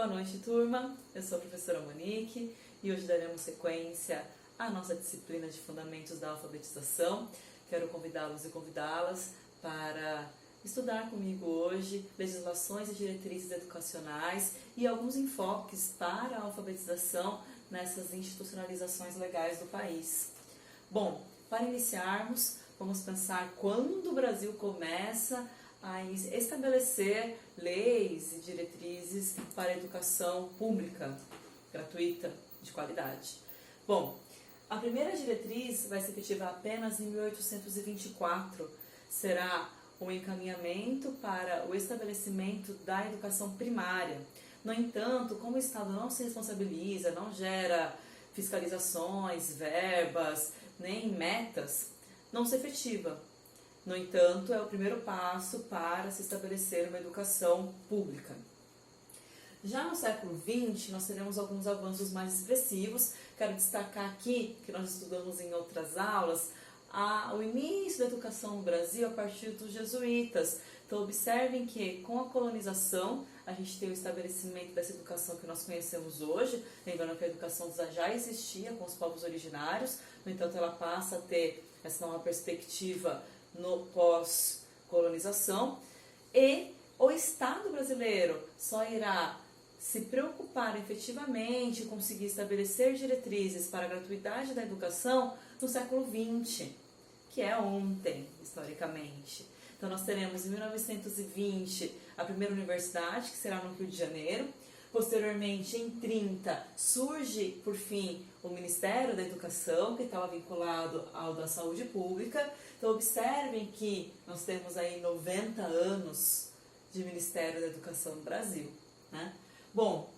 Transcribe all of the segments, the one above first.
Boa noite, turma. Eu sou a professora Monique e hoje daremos sequência à nossa disciplina de Fundamentos da Alfabetização. Quero convidá-los e convidá-las para estudar comigo hoje legislações e diretrizes educacionais e alguns enfoques para a alfabetização nessas institucionalizações legais do país. Bom, para iniciarmos, vamos pensar quando o Brasil começa a estabelecer leis e diretrizes para a educação pública, gratuita, de qualidade. Bom, a primeira diretriz vai se efetivar apenas em 1824. Será um encaminhamento para o estabelecimento da educação primária. No entanto, como o Estado não se responsabiliza, não gera fiscalizações, verbas, nem metas, não se efetiva. No entanto, é o primeiro passo para se estabelecer uma educação pública. Já no século XX, nós teremos alguns avanços mais expressivos. Quero destacar aqui, que nós estudamos em outras aulas, o início da educação no Brasil a partir dos jesuítas. Então, observem que com a colonização, a gente tem o estabelecimento dessa educação que nós conhecemos hoje. Lembrando que a educação já existia com os povos originários, no entanto, ela passa a ter essa nova perspectiva no pós-colonização, e o Estado brasileiro só irá se preocupar efetivamente em conseguir estabelecer diretrizes para a gratuidade da educação no século XX, que é ontem, historicamente. Então, nós teremos em 1920 a primeira universidade, que será no Rio de Janeiro. Posteriormente, em 30, surge, por fim, o Ministério da Educação, que estava vinculado ao da Saúde Pública. Então, observem que nós temos aí 90 anos de Ministério da Educação no Brasil, né? Bom,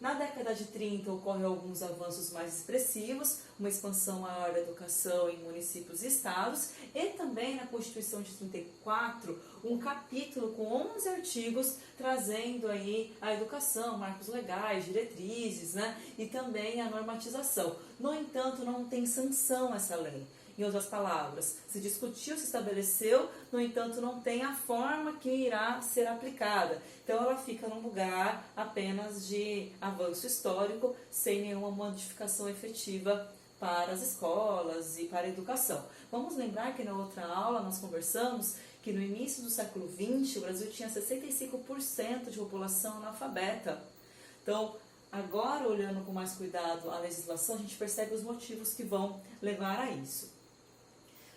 na década de 30 ocorrem alguns avanços mais expressivos, uma expansão maior da educação em municípios e estados, e também na Constituição de 34, um capítulo com 11 artigos trazendo aí a educação, marcos legais, diretrizes, né? E também a normatização. No entanto, não tem sanção essa lei. Em outras palavras, se discutiu, se estabeleceu, no entanto, não tem a forma que irá ser aplicada. Então, ela fica num lugar apenas de avanço histórico, sem nenhuma modificação efetiva para as escolas e para a educação. Vamos lembrar que na outra aula nós conversamos que no início do século XX, o Brasil tinha 65% de população analfabeta. Então, agora, olhando com mais cuidado a legislação, a gente percebe os motivos que vão levar a isso.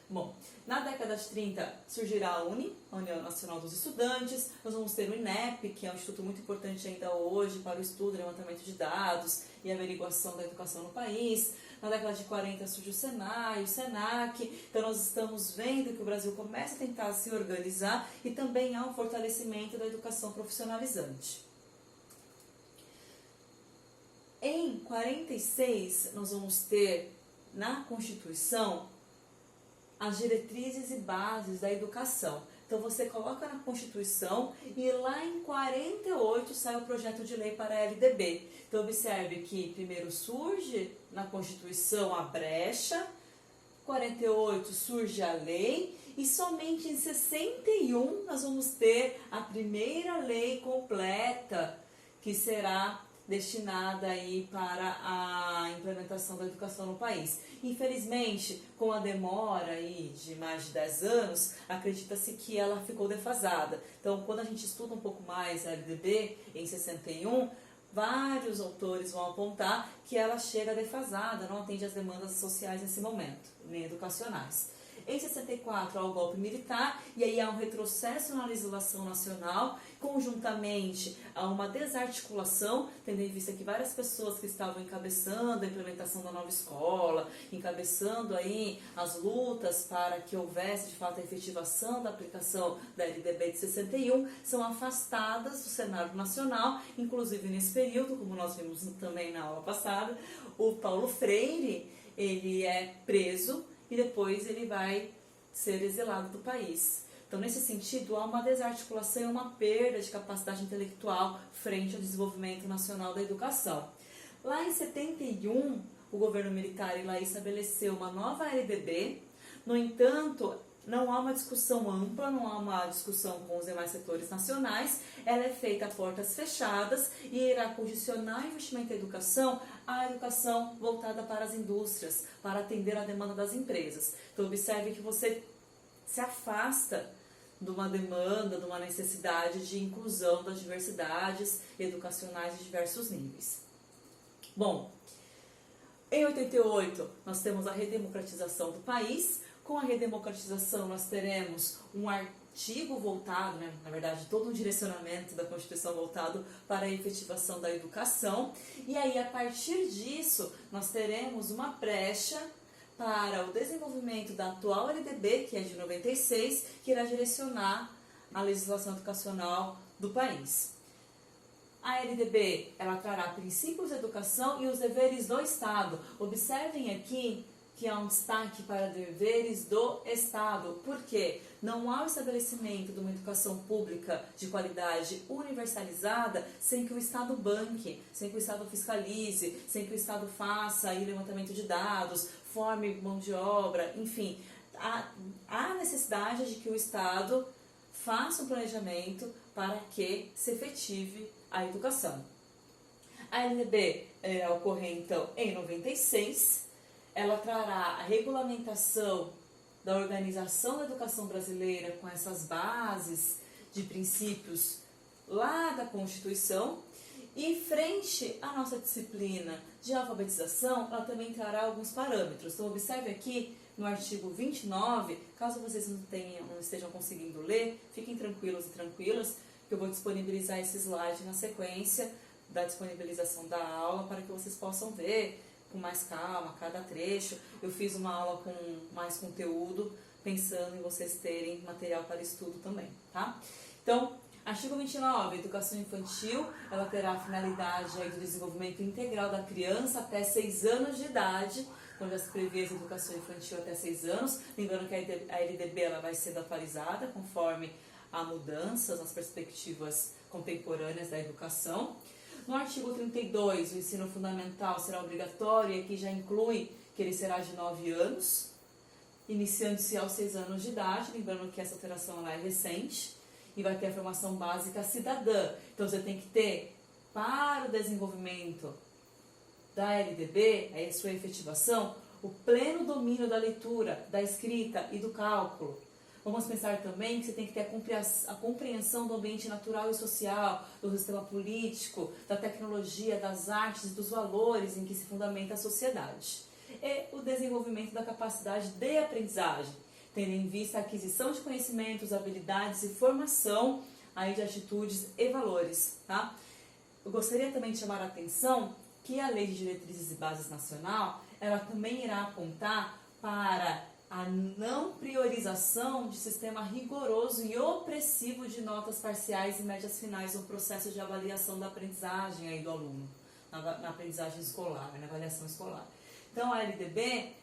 Bom, na década de 30 surgirá a UNE, a União Nacional dos Estudantes. Nós vamos ter o INEP, que é um instituto muito importante ainda hoje para o estudo e levantamento de dados e averiguação da educação no país. Na década de 40 surge o SENAI, o SENAC. Então, nós estamos vendo que o Brasil começa a tentar se organizar e também há um fortalecimento da educação profissionalizante. Em 46, nós vamos ter na Constituição as diretrizes e bases da educação. Então, você coloca na Constituição e lá em 48 sai o projeto de lei para a LDB. Então, observe que primeiro surge na Constituição a brecha, 48 surge a lei e somente em 61 nós vamos ter a primeira lei completa que será destinada aí para a implementação da educação no país. Infelizmente, com a demora aí de mais de 10 anos, acredita-se que ela ficou defasada. Então, quando a gente estuda um pouco mais a LDB, em 61, vários autores vão apontar que ela chega defasada, não atende às demandas sociais nesse momento, nem educacionais. Em 64 há o golpe militar e aí há um retrocesso na legislação nacional, conjuntamente a uma desarticulação, tendo em vista que várias pessoas que estavam encabeçando a implementação da nova escola, encabeçando aí as lutas para que houvesse de fato a efetivação da aplicação da LDB de 61, são afastadas do cenário nacional, inclusive nesse período, como nós vimos também na aula passada, o Paulo Freire, ele é preso e depois ele vai ser exilado do país. Então, nesse sentido, há uma desarticulação e uma perda de capacidade intelectual frente ao desenvolvimento nacional da educação. Lá em 71, o governo militar estabeleceu uma nova LDB. No entanto, não há uma discussão ampla, não há uma discussão com os demais setores nacionais, ela é feita a portas fechadas e irá condicionar o investimento em educação à educação voltada para as indústrias, para atender a demanda das empresas. Então observe que você se afasta de uma demanda, de uma necessidade de inclusão das diversidades educacionais de diversos níveis. Bom, em 88 nós temos a redemocratização do país. Com a redemocratização nós teremos um artigo voltado, na verdade todo um direcionamento da Constituição voltado para a efetivação da educação. E aí a partir disso nós teremos uma brecha para o desenvolvimento da atual LDB, que é de 96, que irá direcionar a legislação educacional do país. A LDB, ela trará princípios da educação e os deveres do Estado. Observem aqui que há um destaque para deveres do Estado, porque não há o estabelecimento de uma educação pública de qualidade universalizada sem que o Estado banque, sem que o Estado fiscalize, sem que o Estado faça aí levantamento de dados, forme mão de obra, enfim. Há necessidade de que o Estado faça um planejamento para que se efetive a educação. A LDB irá ocorrer então em 96, ela trará a regulamentação da organização da educação brasileira com essas bases de princípios lá da Constituição. E frente à nossa disciplina de alfabetização, ela também trará alguns parâmetros. Então observe aqui no artigo 29, caso vocês não estejam conseguindo ler, fiquem tranquilos e tranquilas, que eu vou disponibilizar esse slide na sequência da disponibilização da aula para que vocês possam ver com mais calma cada trecho. Eu fiz uma aula com mais conteúdo, pensando em vocês terem material para estudo também, tá? Então, artigo 29, educação infantil, ela terá a finalidade aí do desenvolvimento integral da criança até 6 anos de idade, quando já se prevê a educação infantil até 6 anos. Lembrando que a LDB ela vai sendo atualizada conforme há mudanças nas perspectivas contemporâneas da educação. No artigo 32, o ensino fundamental será obrigatório, e aqui já inclui que ele será de 9 anos, iniciando-se aos 6 anos de idade, lembrando que essa alteração ela é recente, e vai ter a formação básica cidadã. Então você tem que ter, para o desenvolvimento da LDB, a sua efetivação, o pleno domínio da leitura, da escrita e do cálculo. Vamos pensar também que você tem que ter a compreensão do ambiente natural e social, do sistema político, da tecnologia, das artes e dos valores em que se fundamenta a sociedade. E o desenvolvimento da capacidade de aprendizagem, tendo em vista a aquisição de conhecimentos, habilidades e formação aí de atitudes e valores. Tá? Eu gostaria também de chamar a atenção que a Lei de Diretrizes e Bases Nacional, ela também irá apontar para a não priorização de sistema rigoroso e opressivo de notas parciais e médias finais no processo de avaliação da aprendizagem aí do aluno, na aprendizagem escolar, na avaliação escolar. Então a LDB,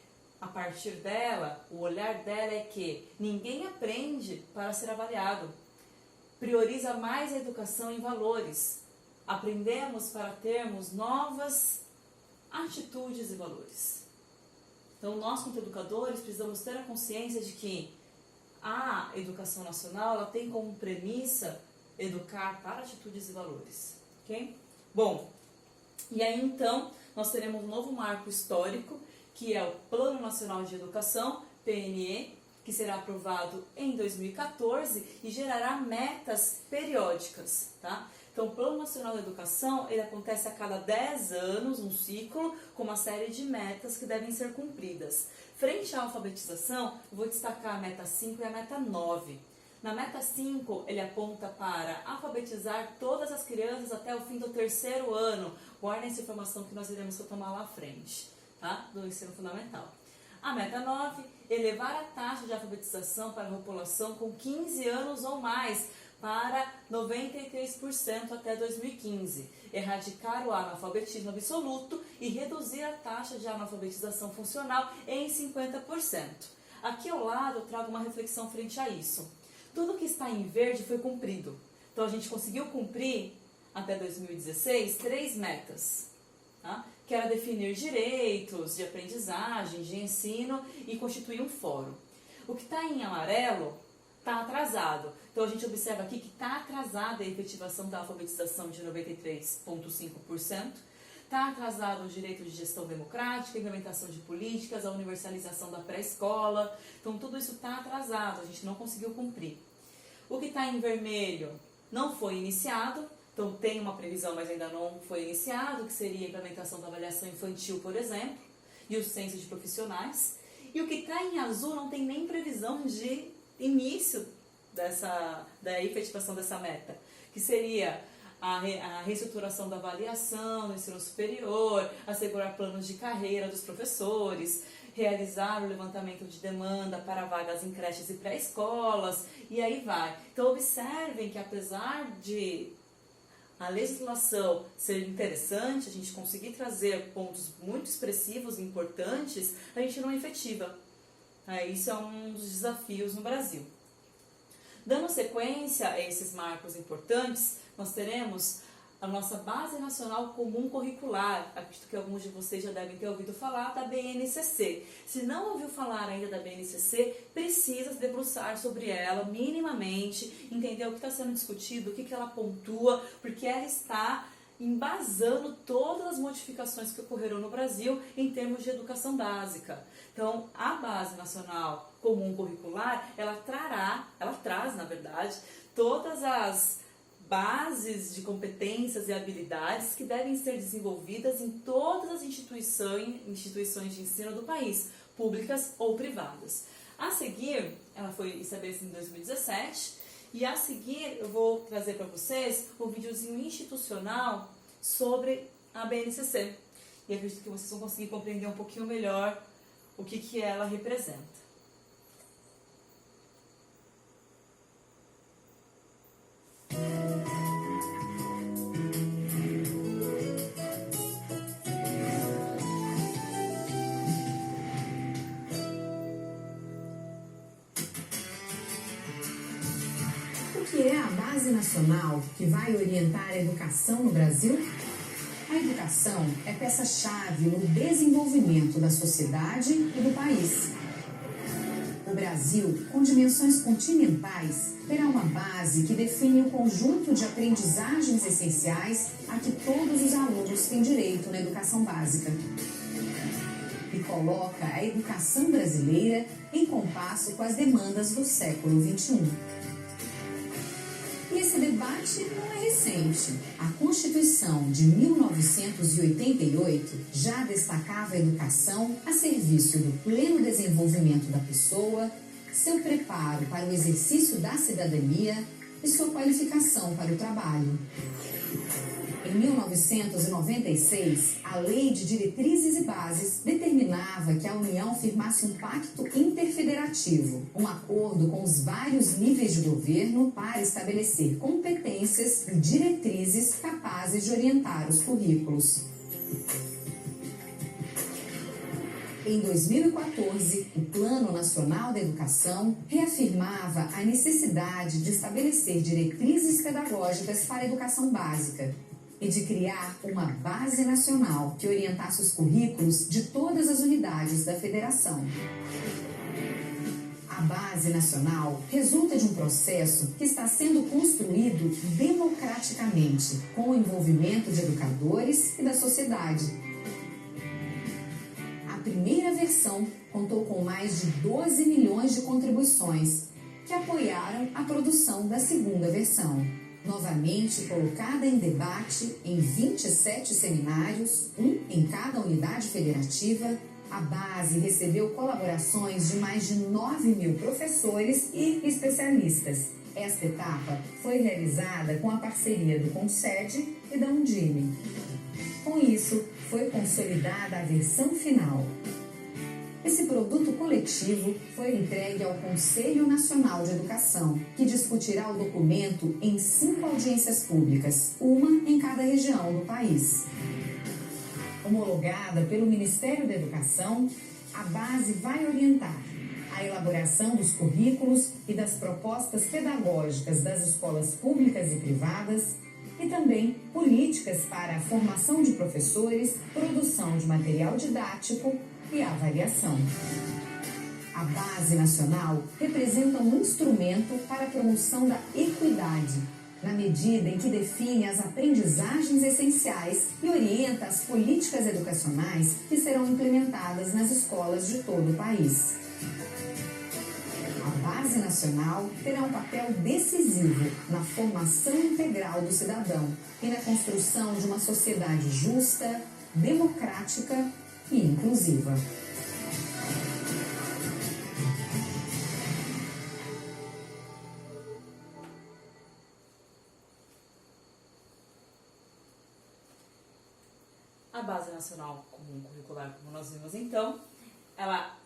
a partir dela, o olhar dela é que ninguém aprende para ser avaliado, prioriza mais a educação em valores, aprendemos para termos novas atitudes e valores. Então, nós, como educadores, precisamos ter a consciência de que a educação nacional ela tem como premissa educar para atitudes e valores. Ok? Bom, e aí então nós teremos um novo marco histórico, que é o Plano Nacional de Educação, PNE, que será aprovado em 2014 e gerará metas periódicas, tá? Então, o Plano Nacional de Educação, ele acontece a cada 10 anos, um ciclo, com uma série de metas que devem ser cumpridas. Frente à alfabetização, eu vou destacar a meta 5 e a meta 9. Na meta 5, ele aponta para alfabetizar todas as crianças até o fim do 3º ano. Guardem essa informação que nós iremos retomar lá à frente, tá? Do ensino fundamental. A meta 9, elevar a taxa de alfabetização para a população com 15 anos ou mais, para 93% até 2015, erradicar o analfabetismo absoluto e reduzir a taxa de analfabetização funcional em 50%. Aqui ao lado eu trago uma reflexão frente a isso. Tudo que está em verde foi cumprido. Então a gente conseguiu cumprir até 2016 3 metas, tá? Que era definir direitos de aprendizagem, de ensino e constituir um fórum. O que está em amarelo está atrasado. Então a gente observa aqui que está atrasada a efetivação da alfabetização de 93,5%. Está atrasado o direito de gestão democrática, a implementação de políticas, a universalização da pré-escola. Então tudo isso está atrasado, a gente não conseguiu cumprir. O que está em vermelho não foi iniciado, então tem uma previsão, mas ainda não foi iniciado, que seria a implementação da avaliação infantil, por exemplo, e o censo de profissionais. E o que está em azul não tem nem previsão de início da efetivação dessa meta, que seria a reestruturação da avaliação no ensino superior, assegurar planos de carreira dos professores, realizar o levantamento de demanda para vagas em creches e pré-escolas, e aí vai. Então observem que apesar de a legislação ser interessante, a gente conseguir trazer pontos muito expressivos e importantes, a gente não efetiva. Isso é um dos desafios no Brasil. Dando sequência a esses marcos importantes, nós teremos a nossa Base Nacional Comum Curricular. Acredito que alguns de vocês já devem ter ouvido falar da BNCC. Se não ouviu falar ainda da BNCC, precisa se debruçar sobre ela minimamente, entender o que está sendo discutido, o que ela pontua, porque ela está embasando todas as modificações que ocorreram no Brasil em termos de educação básica. Então, a Base Nacional Comum Curricular, ela traz, na verdade, todas as bases de competências e habilidades que devem ser desenvolvidas em todas as instituições de ensino do país, públicas ou privadas. A seguir, ela foi estabelecida em 2017, e a seguir eu vou trazer para vocês um videozinho institucional sobre a BNCC. E acredito que vocês vão conseguir compreender um pouquinho melhor o que ela representa. O que é a Base Nacional que vai orientar a educação no Brasil? A educação é peça-chave no desenvolvimento da sociedade e do país. O Brasil, com dimensões continentais, terá uma base que define o conjunto de aprendizagens essenciais a que todos os alunos têm direito na educação básica. E coloca a educação brasileira em compasso com as demandas do século XXI. E esse debate não é recente. A Constituição de 1988 já destacava a educação a serviço do pleno desenvolvimento da pessoa, seu preparo para o exercício da cidadania e sua qualificação para o trabalho. Em 1996, a Lei de Diretrizes e Bases determinava que a União firmasse um pacto interfederativo, um acordo com os vários níveis de governo para estabelecer competências e diretrizes capazes de orientar os currículos. Em 2014, o Plano Nacional da Educação reafirmava a necessidade de estabelecer diretrizes pedagógicas para a educação básica e de criar uma base nacional que orientasse os currículos de todas as unidades da federação. A Base Nacional resulta de um processo que está sendo construído democraticamente, com o envolvimento de educadores e da sociedade. A primeira versão contou com mais de 12 milhões de contribuições, que apoiaram a produção da segunda versão. Novamente colocada em debate em 27 seminários, um em cada unidade federativa, a base recebeu colaborações de mais de 9 mil professores e especialistas. Esta etapa foi realizada com a parceria do CONSED e da Undime. Com isso, foi consolidada a versão final. Esse produto coletivo foi entregue ao Conselho Nacional de Educação, que discutirá o documento em 5 audiências públicas, uma em cada região do país. Homologada pelo Ministério da Educação, a base vai orientar a elaboração dos currículos e das propostas pedagógicas das escolas públicas e privadas, e também políticas para a formação de professores, produção de material didático e avaliação. A Base Nacional representa um instrumento para a promoção da equidade, na medida em que define as aprendizagens essenciais e orienta as políticas educacionais que serão implementadas nas escolas de todo o país. A Base Nacional terá um papel decisivo na formação integral do cidadão e na construção de uma sociedade justa, democrática e inclusiva. A Base Nacional Comum Curricular, como nós vimos então, ela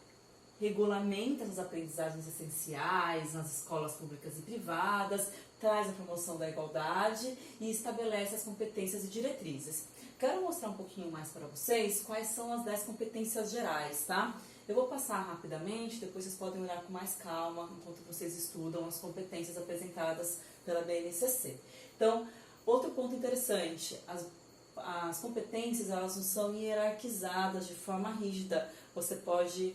regulamenta as aprendizagens essenciais nas escolas públicas e privadas, traz a promoção da igualdade e estabelece as competências e diretrizes. Quero mostrar um pouquinho mais para vocês quais são as 10 competências gerais, tá? Eu vou passar rapidamente, depois vocês podem olhar com mais calma enquanto vocês estudam as competências apresentadas pela BNCC. Então, outro ponto interessante, as competências elas não são hierarquizadas de forma rígida, você pode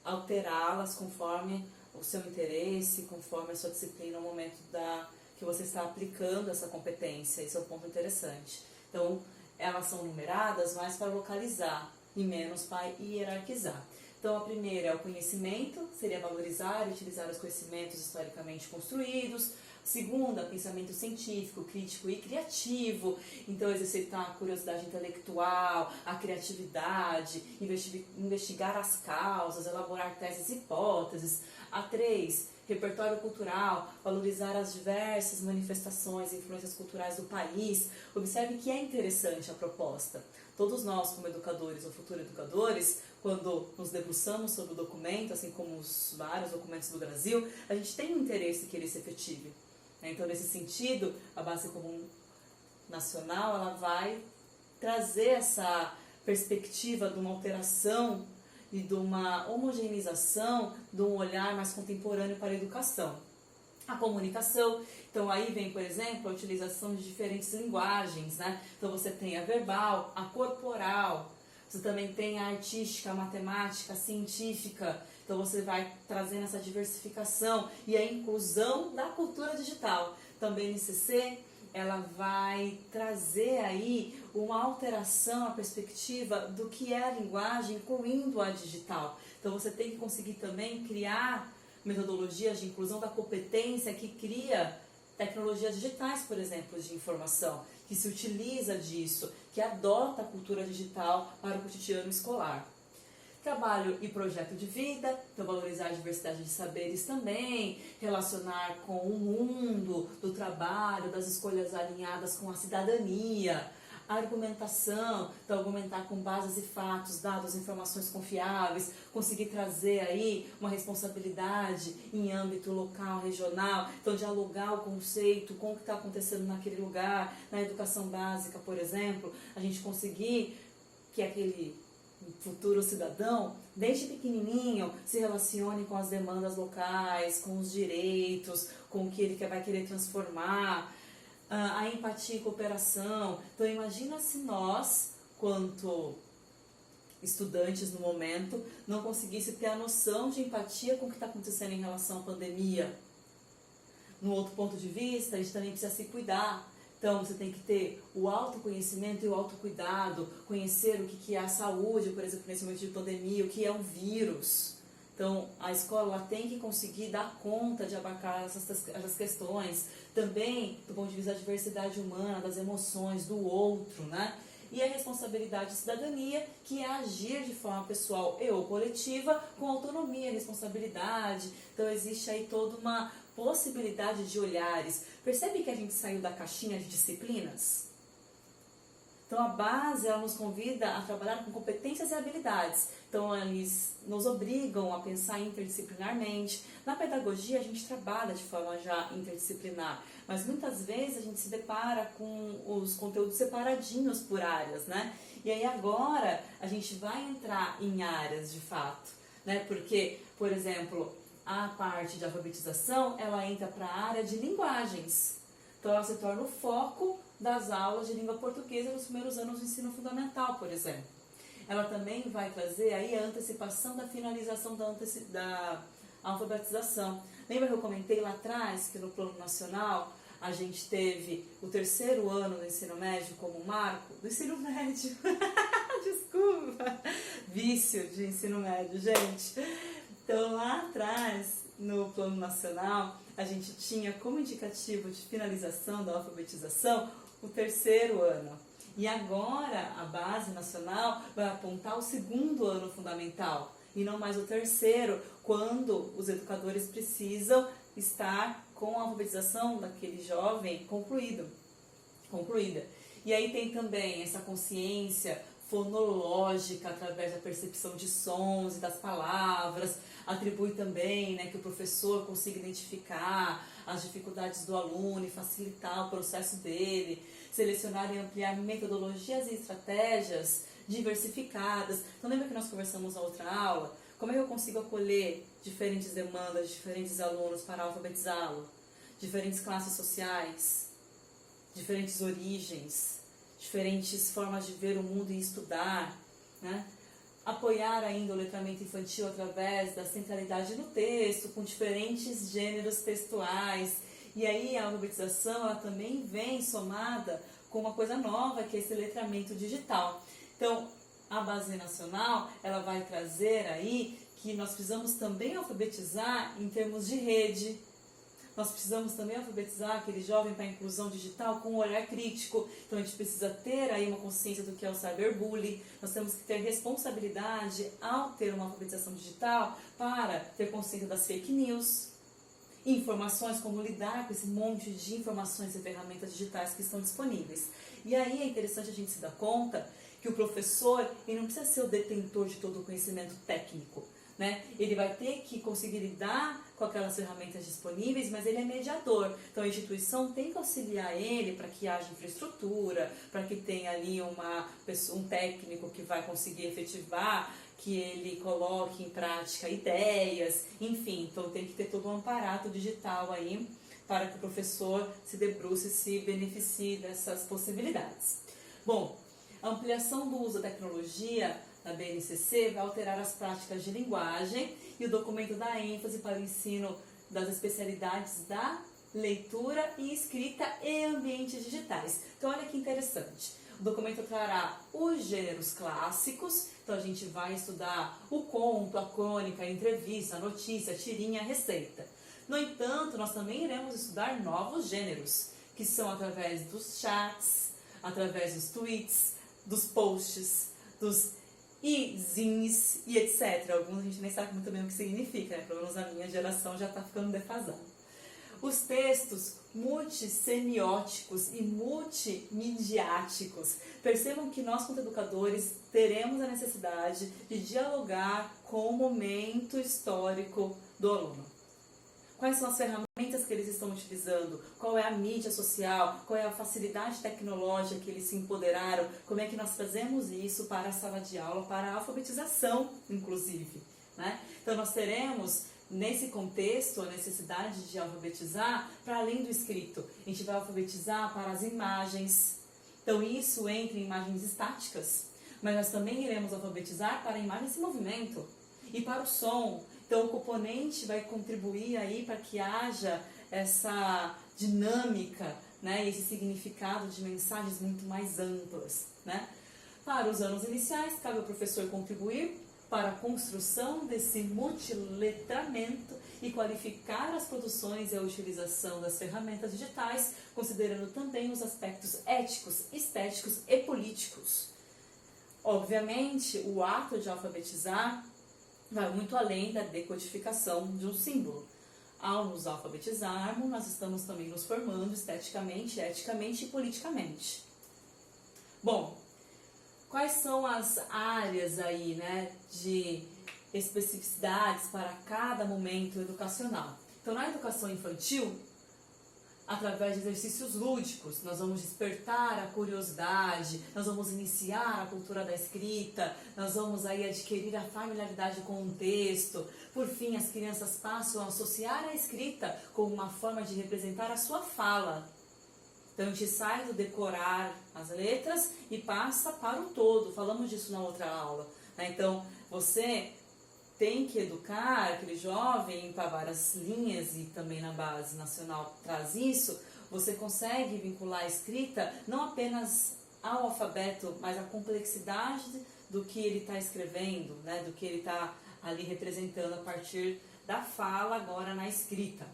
alterá-las conforme o seu interesse, conforme a sua disciplina, no momento que você está aplicando essa competência. Esse é um ponto interessante. Então, elas são numeradas mais para localizar e menos para hierarquizar. Então, a primeira é o conhecimento, seria valorizar e utilizar os conhecimentos historicamente construídos. Segunda, pensamento científico, crítico e criativo. Então, exercitar a curiosidade intelectual, a criatividade, investigar as causas, elaborar teses e hipóteses. A 3, repertório cultural, valorizar as diversas manifestações e influências culturais do país. Observe que é interessante a proposta. Todos nós, como educadores ou futuros educadores, quando nos debruçamos sobre o documento, assim como os vários documentos do Brasil, a gente tem um interesse que ele se efetive. Então, nesse sentido, a Base Comum Nacional ela vai trazer essa perspectiva de uma alteração e de uma homogeneização, de um olhar mais contemporâneo para a educação. A comunicação, então aí vem, por exemplo, a utilização de diferentes linguagens, né? Então você tem a verbal, a corporal, você também tem a artística, a matemática, a científica. Então você vai trazendo essa diversificação e a inclusão da cultura digital. Também a BNCC, ela vai trazer aí uma alteração, a perspectiva do que é a linguagem, incluindo a digital. Então você tem que conseguir também criar metodologias de inclusão da competência que cria tecnologias digitais, por exemplo, de informação, que se utiliza disso, que adota a cultura digital para o cotidiano escolar. Trabalho e projeto de vida, então valorizar a diversidade de saberes também, relacionar com o mundo do trabalho, das escolhas alinhadas com a cidadania. A argumentação, então argumentar com bases e fatos, dados, informações confiáveis, conseguir trazer aí uma responsabilidade em âmbito local, regional, então dialogar o conceito com o que está acontecendo naquele lugar, na educação básica, por exemplo, a gente conseguir que aquele futuro cidadão, desde pequenininho, se relacione com as demandas locais, com os direitos, com o que ele vai querer transformar, a empatia e cooperação. Então imagina se nós, quanto estudantes no momento, não conseguisse ter a noção de empatia com o que está acontecendo em relação à pandemia. No outro ponto de vista, a gente também precisa se cuidar. Então, você tem que ter o autoconhecimento e o autocuidado, conhecer o que é a saúde, por exemplo, nesse momento de pandemia, o que é um vírus. Então, a escola ela tem que conseguir dar conta de abarcar essas questões. Também, do ponto de vista da diversidade humana, das emoções, do outro, né? E a responsabilidade de cidadania, que é agir de forma pessoal e ou coletiva, com autonomia e responsabilidade. Então, existe aí toda uma possibilidade de olhares. Percebe que a gente saiu da caixinha de disciplinas? Então, a base ela nos convida a trabalhar com competências e habilidades. Então, eles nos obrigam a pensar interdisciplinarmente. Na pedagogia, a gente trabalha de forma já interdisciplinar, mas muitas vezes a gente se depara com os conteúdos separadinhos por áreas, né? E aí agora a gente vai entrar em áreas de fato, né? Porque, por exemplo, a parte de alfabetização, ela entra para a área de linguagens. Então, ela se torna o foco das aulas de língua portuguesa nos primeiros anos do ensino fundamental, por exemplo. ela também vai trazer aí a antecipação da finalização da alfabetização. Lembra que eu comentei lá atrás que no plano nacional a gente teve o 3º ano do ensino médio como marco? Do ensino médio, desculpa, vício de ensino médio, gente. Então lá atrás, no plano nacional, a gente tinha como indicativo de finalização da alfabetização o 3º ano. E agora a base nacional vai apontar o 2º ano fundamental e não mais o 3º, quando os educadores precisam estar com a alfabetização daquele jovem concluída. E aí tem também essa consciência fonológica através da percepção de sons e das palavras, atribui também, né, que o professor consiga identificar as dificuldades do aluno e facilitar o processo dele, selecionar e ampliar metodologias e estratégias diversificadas. Então lembra que nós conversamos na outra aula? Como é que eu consigo acolher diferentes demandas de diferentes alunos para alfabetizá-lo? Diferentes classes sociais, diferentes origens, diferentes formas de ver o mundo e estudar, né? Apoiar ainda o letramento infantil através da centralidade no texto, com diferentes gêneros textuais. E aí a alfabetização ela também vem somada com uma coisa nova, que é esse letramento digital. Então, a base nacional ela vai trazer aí que nós precisamos também alfabetizar em termos de rede. Nós precisamos também alfabetizar aquele jovem para a inclusão digital com um olhar crítico. Então a gente precisa ter aí uma consciência do que é o cyberbullying. Nós temos que ter responsabilidade ao ter uma alfabetização digital para ter consciência das fake news, informações, como lidar com esse monte de informações e ferramentas digitais que estão disponíveis. E aí é interessante a gente se dar conta que o professor ele não precisa ser o detentor de todo o conhecimento técnico, né? Ele vai ter que conseguir lidar com aquelas ferramentas disponíveis, mas ele é mediador. Então a instituição tem que auxiliar ele para que haja infraestrutura, para que tenha ali um técnico que vai conseguir efetivar, que ele coloque em prática ideias, enfim. Então tem que ter todo um aparato digital aí para que o professor se debruce e se beneficie dessas possibilidades. Bom, a ampliação do uso da tecnologia da BNCC vai alterar as práticas de linguagem e o documento dá ênfase para o ensino das especialidades da leitura e escrita e ambientes digitais. Então olha que interessante, o documento trará os gêneros clássicos, então a gente vai estudar o conto, a crônica, a entrevista, a notícia, a tirinha, a receita. No entanto, nós também iremos estudar novos gêneros, que são através dos chats, através dos tweets, dos posts, dos e-zines e etc. Alguns a gente nem sabe muito bem o que significa, né? Pelo menos a minha geração já está ficando defasada. Os textos multissemióticos e multimediáticos. Percebam que nós, como educadores, teremos a necessidade de dialogar com o momento histórico do aluno. Quais são as ferramentas que eles estão utilizando? Qual é a mídia social? Qual é a facilidade tecnológica que eles se empoderaram? Como é que nós trazemos isso para a sala de aula, para a alfabetização, inclusive, né? Então, nós teremos, nesse contexto, a necessidade de alfabetizar para além do escrito. A gente vai alfabetizar para as imagens. Então, isso entra em imagens estáticas, mas nós também iremos alfabetizar para imagens em movimento e para o som. Então, o componente vai contribuir aí para que haja essa dinâmica, né, esse significado de mensagens muito mais amplas, né? Para os anos iniciais, cabe ao professor contribuir para a construção desse multiletramento e qualificar as produções e a utilização das ferramentas digitais, considerando também os aspectos éticos, estéticos e políticos. Obviamente, o ato de alfabetizar vai muito além da decodificação de um símbolo. Ao nos alfabetizarmos, nós estamos também nos formando esteticamente, eticamente e politicamente. Bom, quais são as áreas aí, né, de especificidades para cada momento educacional? Então, na educação infantil, através de exercícios lúdicos, nós vamos despertar a curiosidade, nós vamos iniciar a cultura da escrita, nós vamos aí adquirir a familiaridade com o texto. Por fim, as crianças passam a associar a escrita como uma forma de representar a sua fala. Então a gente sai do decorar as letras e passa para o todo. Falamos disso na outra aula, né? Então você tem que educar aquele jovem para várias linhas, e também na base nacional traz isso. Você consegue vincular a escrita não apenas ao alfabeto, mas à complexidade do que ele está escrevendo, né? Do que ele está ali representando a partir da fala agora na escrita.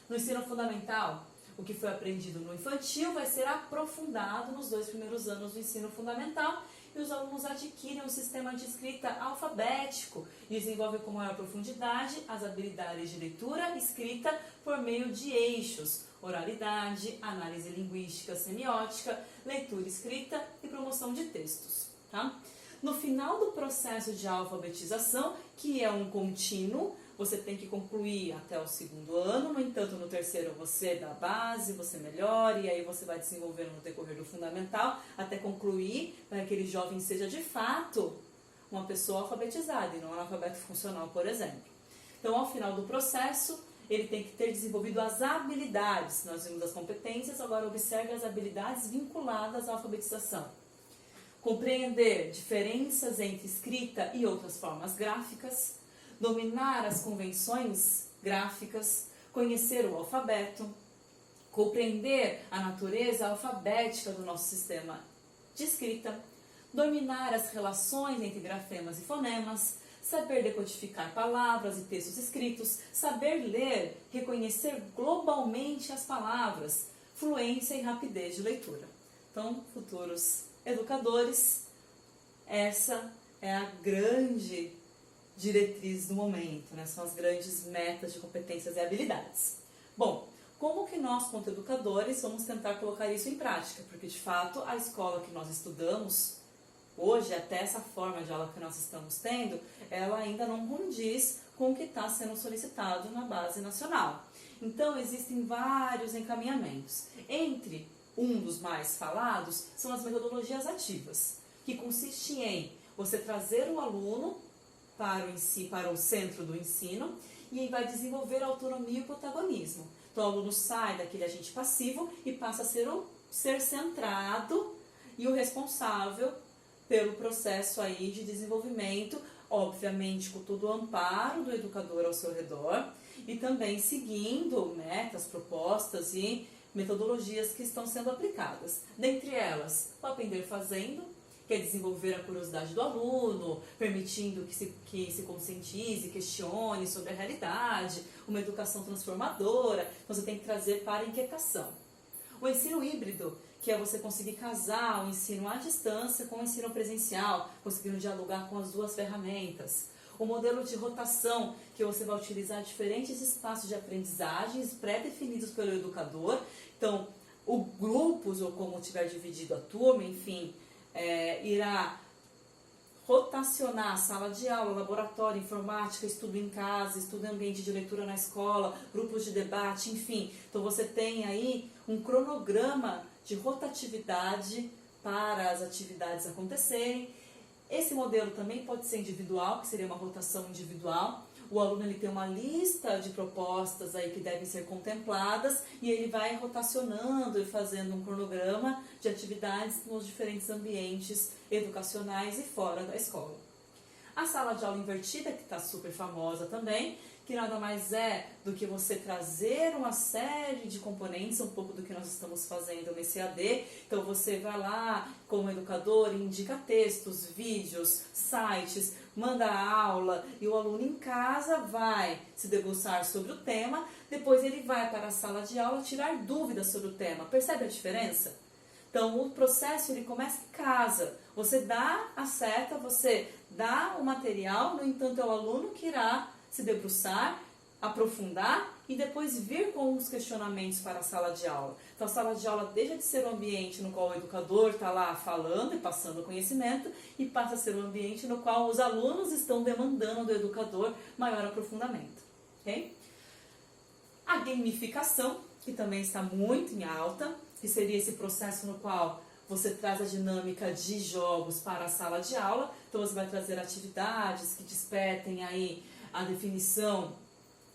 No ensino fundamental, o que foi aprendido no infantil vai ser aprofundado nos 2 primeiros anos do ensino fundamental, e os alunos adquirem um sistema de escrita alfabético e desenvolvem com maior profundidade as habilidades de leitura e escrita por meio de eixos: oralidade, análise linguística, semiótica, leitura escrita e promoção de textos. Tá? No final do processo de alfabetização, que é um contínuo, você tem que concluir até o 2º ano. No entanto, no 3º você dá base, você melhora, e aí você vai desenvolvendo no decorrer do fundamental até concluir para que aquele jovem seja de fato uma pessoa alfabetizada e não um analfabeto funcional, por exemplo. Então, ao final do processo, ele tem que ter desenvolvido as habilidades. Nós vimos as competências, agora observe as habilidades vinculadas à alfabetização. Compreender diferenças entre escrita e outras formas gráficas, dominar as convenções gráficas, conhecer o alfabeto, compreender a natureza alfabética do nosso sistema de escrita, dominar as relações entre grafemas e fonemas, saber decodificar palavras e textos escritos, saber ler, reconhecer globalmente as palavras, fluência e rapidez de leitura. Então, futuros educadores, essa é a grande diretriz do momento, né? São as grandes metas de competências e habilidades. Bom, como que nós, quanto educadores, vamos tentar colocar isso em prática? Porque, de fato, a escola que nós estudamos hoje, até essa forma de aula que nós estamos tendo, ela ainda não condiz com o que está sendo solicitado na base nacional. Então, existem vários encaminhamentos. Entre um dos mais falados são as metodologias ativas, que consistem em você trazer o aluno para o centro do ensino e vai desenvolver a autonomia e o protagonismo. Então, o aluno sai daquele agente passivo e passa a ser o ser centrado e o responsável pelo processo aí de desenvolvimento, obviamente com todo o amparo do educador ao seu redor e também seguindo metas, propostas e metodologias que estão sendo aplicadas. Dentre elas, o aprender fazendo, que é desenvolver a curiosidade do aluno, permitindo que se conscientize, questione sobre a realidade, uma educação transformadora. Então, você tem que trazer para a inquietação. O ensino híbrido, que é você conseguir casar o ensino à distância com o ensino presencial, conseguindo dialogar com as duas ferramentas. O modelo de rotação, que você vai utilizar diferentes espaços de aprendizagens pré-definidos pelo educador. Então, o grupos, ou como tiver dividido a turma, enfim, irá rotacionar a sala de aula, laboratório, informática, estudo em casa, estudo em ambiente de leitura na escola, grupos de debate, enfim. Então, você tem aí um cronograma de rotatividade para as atividades acontecerem. Esse modelo também pode ser individual, que seria uma rotação individual. O aluno ele tem uma lista de propostas aí que devem ser contempladas e ele vai rotacionando e fazendo um cronograma de atividades nos diferentes ambientes educacionais e fora da escola. A sala de aula invertida, que está super famosa também, que nada mais é do que você trazer uma série de componentes, um pouco do que nós estamos fazendo nesse AD. Então você vai lá como educador, indica textos, vídeos, sites, manda a aula e o aluno em casa vai se debruçar sobre o tema, depois ele vai para a sala de aula tirar dúvidas sobre o tema. Percebe a diferença? Então o processo ele começa em casa, você dá a seta, você dá o material, no entanto é o aluno que irá se debruçar, aprofundar e depois vir com os questionamentos para a sala de aula. Então a sala de aula deixa de ser um ambiente no qual o educador está lá falando e passando conhecimento e passa a ser um ambiente no qual os alunos estão demandando do educador maior aprofundamento. Okay? A gamificação, que também está muito em alta, que seria esse processo no qual você traz a dinâmica de jogos para a sala de aula. Então você vai trazer atividades que despertem aí a definição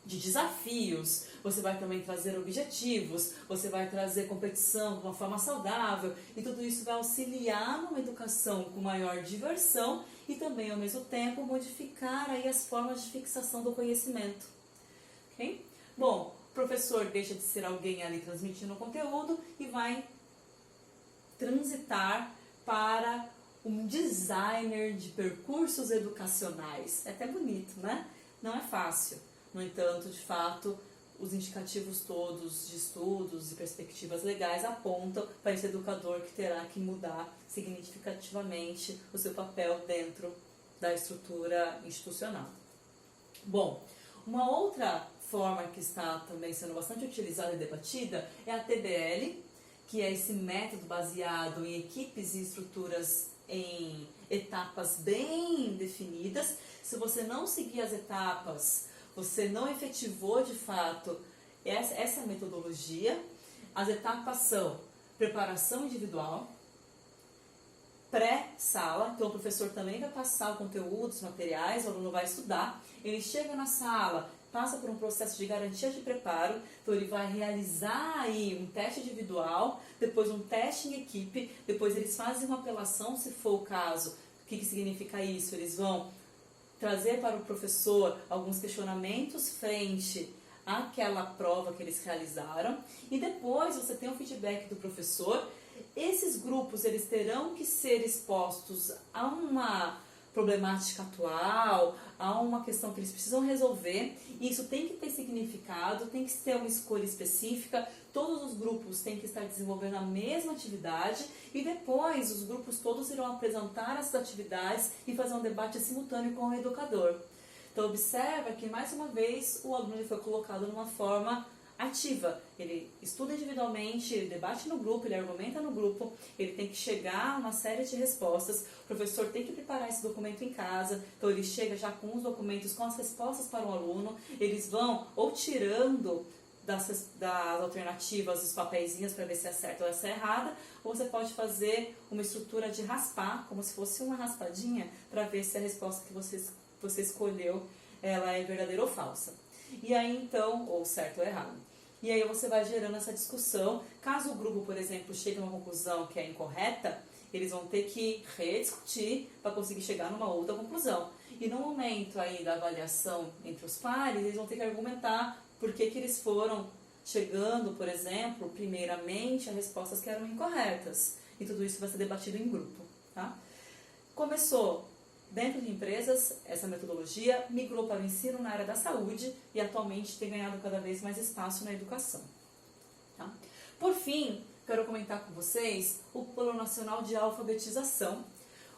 de desafios, você vai também trazer objetivos, você vai trazer competição de uma forma saudável, e tudo isso vai auxiliar numa educação com maior diversão e também, ao mesmo tempo, modificar aí as formas de fixação do conhecimento. Okay? Bom, o professor deixa de ser alguém ali transmitindo o conteúdo e vai transitar para um designer de percursos educacionais. É até bonito, né? Não é fácil. No entanto, de fato, os indicativos todos de estudos e perspectivas legais apontam para esse educador que terá que mudar significativamente o seu papel dentro da estrutura institucional. Bom, uma outra forma que está também sendo bastante utilizada e debatida é a TBL, que é esse método baseado em equipes e estruturas em etapas bem definidas. Se você não seguir as etapas, você não efetivou de fato essa metodologia. As etapas são preparação individual, pré-sala, então o professor também vai passar o conteúdo, os materiais, o aluno vai estudar, ele chega na sala, passa por um processo de garantia de preparo, então ele vai realizar aí um teste individual, depois um teste em equipe, depois eles fazem uma apelação, se for o caso. O que significa isso? Eles vão trazer para o professor alguns questionamentos frente àquela prova que eles realizaram, e depois você tem um feedback do professor. Esses grupos eles terão que ser expostos a uma problemática atual, a uma questão que eles precisam resolver, e isso tem que ter significado, tem que ter uma escolha específica, todos os grupos têm que estar desenvolvendo a mesma atividade, e depois os grupos todos irão apresentar essas atividades e fazer um debate simultâneo com o educador. Então observa que mais uma vez o aluno foi colocado numa forma ativa, ele estuda individualmente, ele debate no grupo, ele argumenta no grupo, ele tem que chegar a uma série de respostas, o professor tem que preparar esse documento em casa, então ele chega já com os documentos, com as respostas para o aluno, eles vão ou tirando das alternativas os papeizinhos para ver se é certo ou se é errada, ou você pode fazer uma estrutura de raspar, como se fosse uma raspadinha, para ver se a resposta que você escolheu ela é verdadeira ou falsa. E aí então, ou certo ou errado. E aí você vai gerando essa discussão. Caso o grupo, por exemplo, chegue a uma conclusão que é incorreta, eles vão ter que rediscutir para conseguir chegar numa outra conclusão. E no momento aí da avaliação entre os pares, eles vão ter que argumentar por que eles foram chegando, por exemplo, primeiramente a respostas que eram incorretas. E tudo isso vai ser debatido em grupo. Tá? Começou dentro de empresas, essa metodologia migrou para o ensino na área da saúde e atualmente tem ganhado cada vez mais espaço na educação. Tá? Por fim, quero comentar com vocês o Plano Nacional de Alfabetização.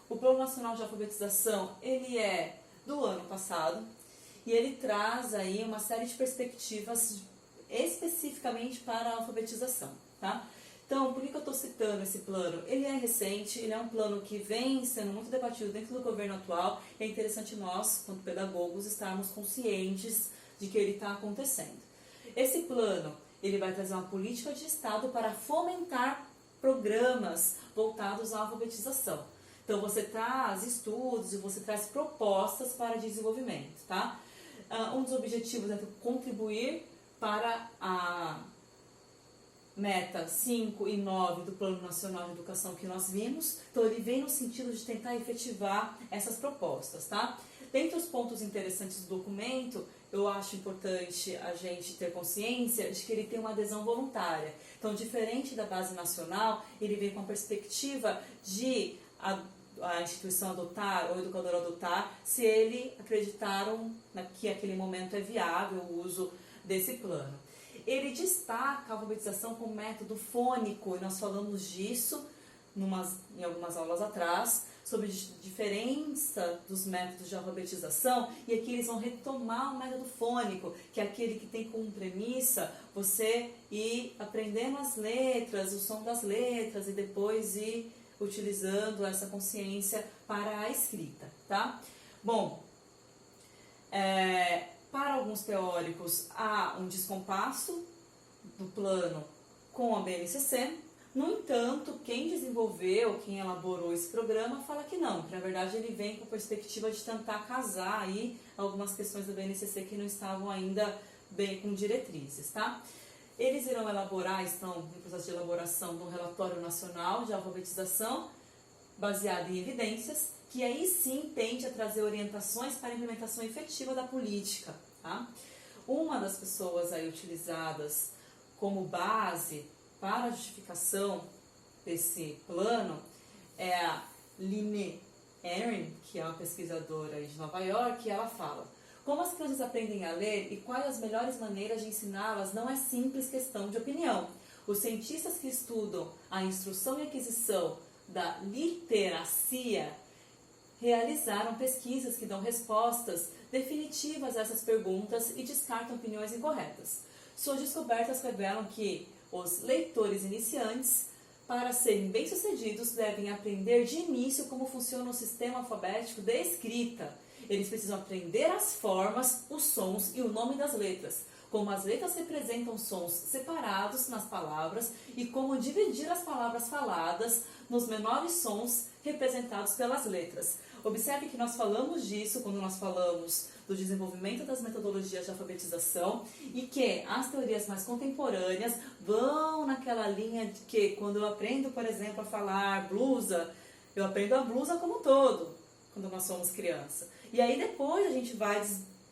O Plano Nacional de Alfabetização, ele é do ano passado e ele traz aí uma série de perspectivas especificamente para a alfabetização. Tá? Então, por que eu estou citando esse plano? Ele é recente, ele é um plano que vem sendo muito debatido dentro do governo atual. E é interessante nós, quanto pedagogos, estarmos conscientes de que ele está acontecendo. Esse plano, ele vai trazer uma política de Estado para fomentar programas voltados à alfabetização. Então, você traz estudos e você traz propostas para desenvolvimento, tá? Um dos objetivos é contribuir para a meta 5 e 9 do Plano Nacional de Educação que nós vimos. Então, ele vem no sentido de tentar efetivar essas propostas, tá? Dentre os pontos interessantes do documento, eu acho importante a gente ter consciência de que ele tem uma adesão voluntária. Então, diferente da base nacional, ele vem com a perspectiva de a instituição adotar ou o educador adotar, se ele acreditaram que aquele momento é viável o uso desse plano. Ele destaca a alfabetização como método fônico, e nós falamos disso em algumas aulas atrás, sobre a diferença dos métodos de alfabetização, e aqui eles vão retomar o método fônico, que é aquele que tem como premissa você ir aprendendo as letras, o som das letras, e depois ir utilizando essa consciência para a escrita, tá? Bom, para alguns teóricos, há um descompasso do plano com a BNCC. No entanto, quem desenvolveu, quem elaborou esse programa, fala que não, que na verdade ele vem com a perspectiva de tentar casar aí algumas questões da BNCC que não estavam ainda bem com diretrizes, tá? Eles irão elaborar, estão em processo de elaboração de um relatório nacional de alfabetização baseado em evidências, que aí sim tende a trazer orientações para a implementação efetiva da política, tá? Uma das pessoas aí utilizadas como base para a justificação desse plano é a Line Erin, que é uma pesquisadora de Nova York, e ela fala: como as crianças aprendem a ler e quais as melhores maneiras de ensiná-las não é simples questão de opinião. Os cientistas que estudam a instrução e aquisição da literacia realizaram pesquisas que dão respostas definitivas a essas perguntas e descartam opiniões incorretas. Suas descobertas revelam que os leitores iniciantes, para serem bem-sucedidos, devem aprender de início como funciona o sistema alfabético de escrita. Eles precisam aprender as formas, os sons e o nome das letras, como as letras representam sons separados nas palavras e como dividir as palavras faladas nos menores sons representados pelas letras. Observe que nós falamos disso quando nós falamos do desenvolvimento das metodologias de alfabetização e que as teorias mais contemporâneas vão naquela linha de que quando eu aprendo, por exemplo, a falar blusa, eu aprendo a blusa como um todo, quando nós somos criança. E aí depois a gente vai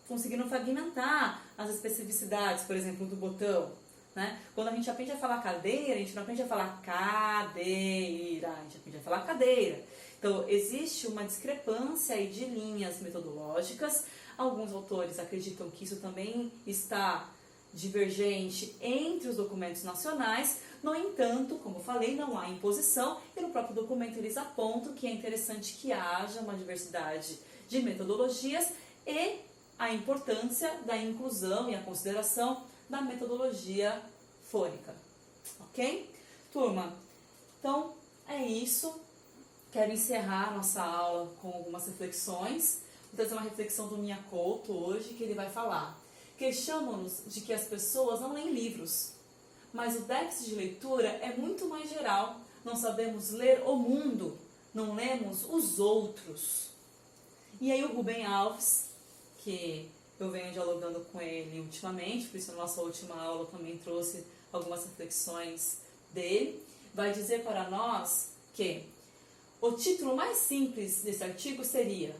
conseguindo fragmentar as especificidades, por exemplo, do botão, né? Quando a gente aprende a falar cadeira, a gente não aprende a falar cadeira, a gente aprende a falar cadeira. Então, existe uma discrepância aí de linhas metodológicas. Alguns autores acreditam que isso também está divergente entre os documentos nacionais. No entanto, como eu falei, não há imposição e no próprio documento eles apontam que é interessante que haja uma diversidade de metodologias e a importância da inclusão e a consideração da metodologia fônica. Ok? Turma, então é isso. Quero encerrar a nossa aula com algumas reflexões. Vou trazer uma reflexão do Mia Couto hoje, que ele vai falar. Queixamos-nos de que as pessoas não leem livros, mas o déficit de leitura é muito mais geral. Não sabemos ler o mundo, não lemos os outros. E aí o Rubem Alves, que eu venho dialogando com ele ultimamente, por isso na nossa última aula também trouxe algumas reflexões dele, vai dizer para nós que o título mais simples desse artigo seria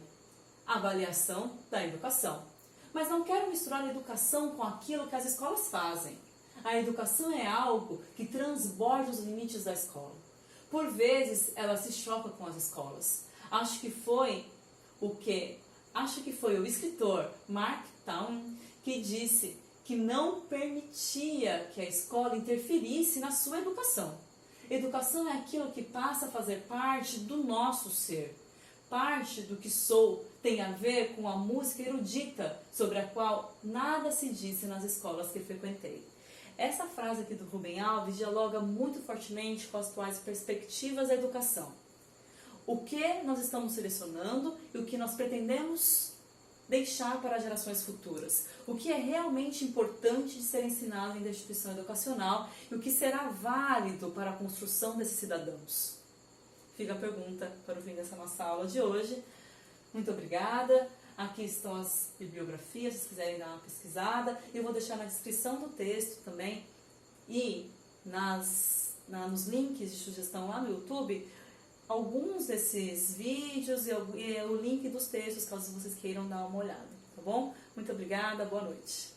Avaliação da Educação. Mas não quero misturar a educação com aquilo que as escolas fazem. A educação é algo que transborda os limites da escola. Por vezes ela se choca com as escolas. Acho que foi o escritor Mark Twain que disse que não permitia que a escola interferisse na sua educação. Educação é aquilo que passa a fazer parte do nosso ser. Parte do que sou tem a ver com a música erudita, sobre a qual nada se disse nas escolas que frequentei. Essa frase aqui do Rubem Alves dialoga muito fortemente com as atuais perspectivas da educação. O que nós estamos selecionando e o que nós pretendemos deixar para gerações futuras. O que é realmente importante de ser ensinado em instituição educacional e o que será válido para a construção desses cidadãos. Fica a pergunta para o fim dessa nossa aula de hoje. Muito obrigada. Aqui estão as bibliografias, se vocês quiserem dar uma pesquisada. Eu vou deixar na descrição do texto também e nos links de sugestão lá no YouTube alguns desses vídeos e o link dos textos, caso vocês queiram dar uma olhada, tá bom? Muito obrigada, boa noite.